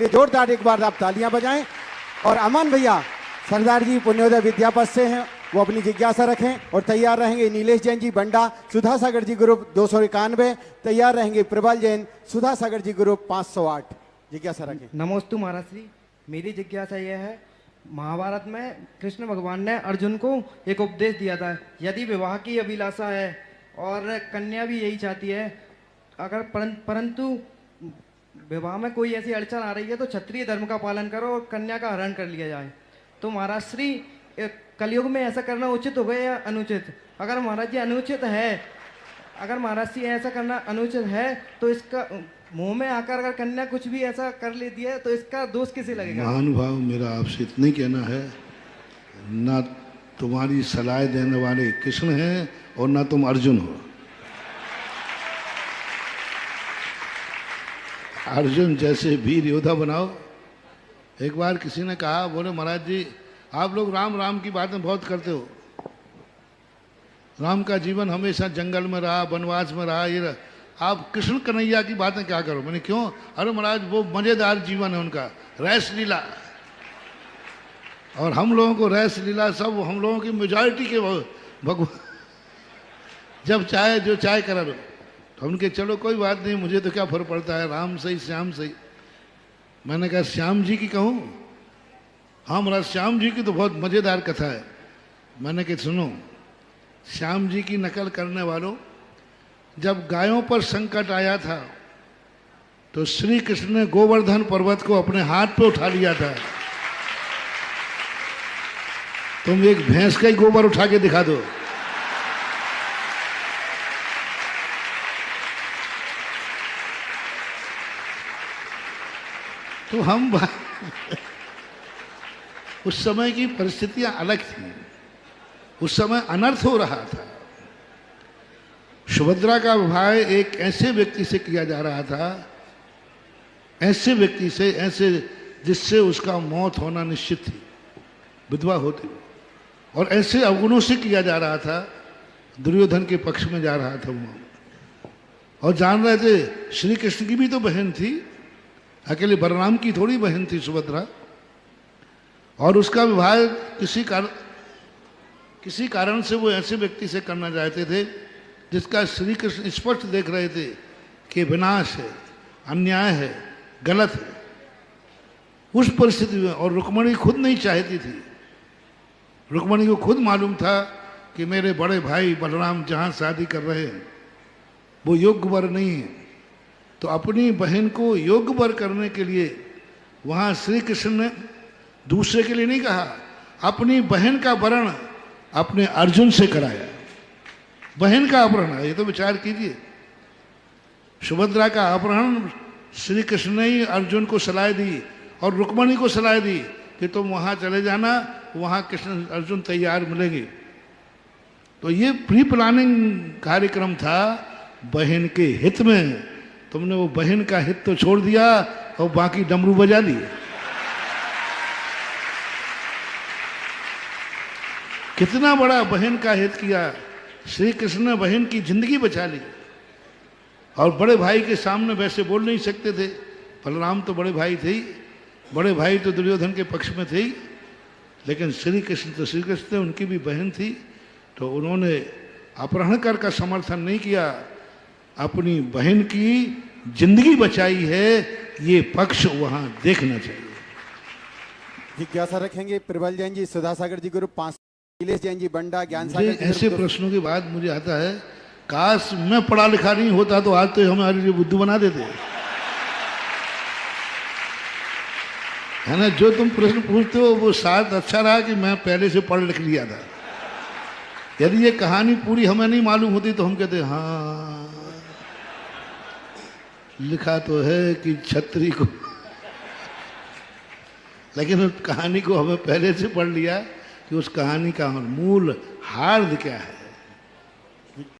जोरदार एक बार आप तालियां बजाएं। और अमन भैया सरदार जी पुण्योदय विद्यापथ से हैं, वो अपनी जिज्ञासा रखें और तैयार रहेंगे। नीलेश जैन जी बंडा सुधा सागर जी ग्रुप 291 तैयार रहेंगे। प्रबल जैन सुधा सागर जी ग्रुप 508 जिज्ञासा रखें। नमोस्तु महाराज श्री, मेरी जिज्ञासा यह है, महाभारत में कृष्ण भगवान ने अर्जुन को एक उपदेश दिया था, यदि विवाह की अभिलाषा है और कन्या भी यही चाहती है, अगर परंतु विवाह में कोई ऐसी अड़चन आ रही है तो क्षत्रिय धर्म का पालन करो और कन्या का हरण कर लिया जाए। तो महाराज श्री कलयुग में ऐसा करना उचित होगा या अनुचित? अगर महाराज जी अनुचित है, अगर महाराज जी ऐसा करना अनुचित है तो इसका मुंह में आकर अगर कन्या कुछ भी ऐसा कर लेती है तो इसका दोष किसे लगेगा? महानुभाव, मेरा आपसे इतना ही कहना है, ना तुम्हारी सलाह देने वाले कृष्ण हैं और ना तुम अर्जुन हो। अर्जुन जैसे वीर योद्धा बनाओ। एक बार किसी ने कहा, बोले महाराज जी आप लोग राम राम की बातें बहुत करते हो, राम का जीवन हमेशा जंगल में रहा, वनवास में रहा, ये रहा, आप कृष्ण कन्हैया की बातें क्या करो? मैंने क्यों? अरे महाराज वो मजेदार जीवन है उनका, रैस लीला, और हम लोगों को रैस लीला सब हम लोगों की मेजॉरिटी के भगवान जब चाहे जो चाहे करा लो। तो उनके चलो कोई बात नहीं, मुझे तो क्या फर्क पड़ता है, राम सही श्याम सही। मैंने कहा श्याम जी की कहूँ? हाँ महाराज श्याम जी की तो बहुत मजेदार कथा है। मैंने कहा सुनो, श्याम जी की नकल करने वालों, जब गायों पर संकट आया था तो श्री कृष्ण ने गोवर्धन पर्वत को अपने हाथ पे उठा लिया था। तुम एक भैंस का ही गोबर उठा के दिखा दो। तो हम उस समय की परिस्थितियां अलग थी, उस समय अनर्थ हो रहा था। सुभद्रा का विवाह एक ऐसे व्यक्ति से किया जा रहा था, ऐसे व्यक्ति से, ऐसे जिससे उसका मौत होना निश्चित थी, विधवा होती, और ऐसे अवगुणों से किया जा रहा था, दुर्योधन के पक्ष में जा रहा था वो। और जान रहे थे श्री कृष्ण की भी तो बहन थी, अकेले बलराम की थोड़ी बहन थी सुभद्रा, और उसका विवाह किसी कारण से वो ऐसे व्यक्ति से करना चाहते थे जिसका श्री कृष्ण स्पष्ट देख रहे थे कि विनाश है, अन्याय है, गलत है। उस परिस्थिति में, और रुक्मणी खुद नहीं चाहती थी, रुक्मणी को खुद मालूम था कि मेरे बड़े भाई बलराम जहाँ शादी कर रहे हैं वो योग्य वर नहीं है, तो अपनी बहन को योग्य वर करने के लिए वहाँ श्री कृष्ण ने दूसरे के लिए नहीं कहा, अपनी बहन का वरण अपने अर्जुन से कराया। बहन का अपहरण है, ये तो विचार कीजिए। सुभद्रा का अपहरण श्री कृष्ण ने ही अर्जुन को सलाह दी और रुक्मणी को सलाह दी कि तुम वहाँ चले जाना, वहाँ कृष्ण अर्जुन तैयार मिलेंगे। तो ये प्री प्लानिंग कार्यक्रम था बहन के हित में। तुमने वो बहन का हित तो छोड़ दिया और बाकी डमरू बजा लिए। कितना बड़ा बहन का हित किया श्री कृष्ण ने, बहन की जिंदगी बचा ली। और बड़े भाई के सामने वैसे बोल नहीं सकते थे, बलराम तो बड़े भाई थे ही, बड़े भाई तो दुर्योधन के पक्ष में थे ही, लेकिन श्री कृष्ण तो श्री कृष्ण थे, उनकी भी बहन थी, तो उन्होंने अपहरणकर का समर्थन नहीं किया, अपनी बहन की जिंदगी बचाई है, ये पक्ष वहां देखना चाहिए। जिज्ञासा रखेंगे प्रबल जैन जी सुधा सागर जी ग्रुप 5, नीलेश जैन जी बंडा ज्ञान सागर जी। ऐसे प्रश्नों के बाद मुझे आता है, काश मैं पढ़ा लिखा नहीं होता तो आज तो हमारे लिए बुद्धू बना देते, है ना। जो तुम प्रश्न पूछते हो वो साथ अच्छा रहा कि मैं पहले से पढ़ लिख लिया था। यदि ये कहानी पूरी हमें नहीं मालूम होती तो हम कहते हाँ लिखा तो है कि छत्री को, लेकिन उस कहानी को हमें पहले से पढ़ लिया कि उस कहानी का मूल हार्द क्या है।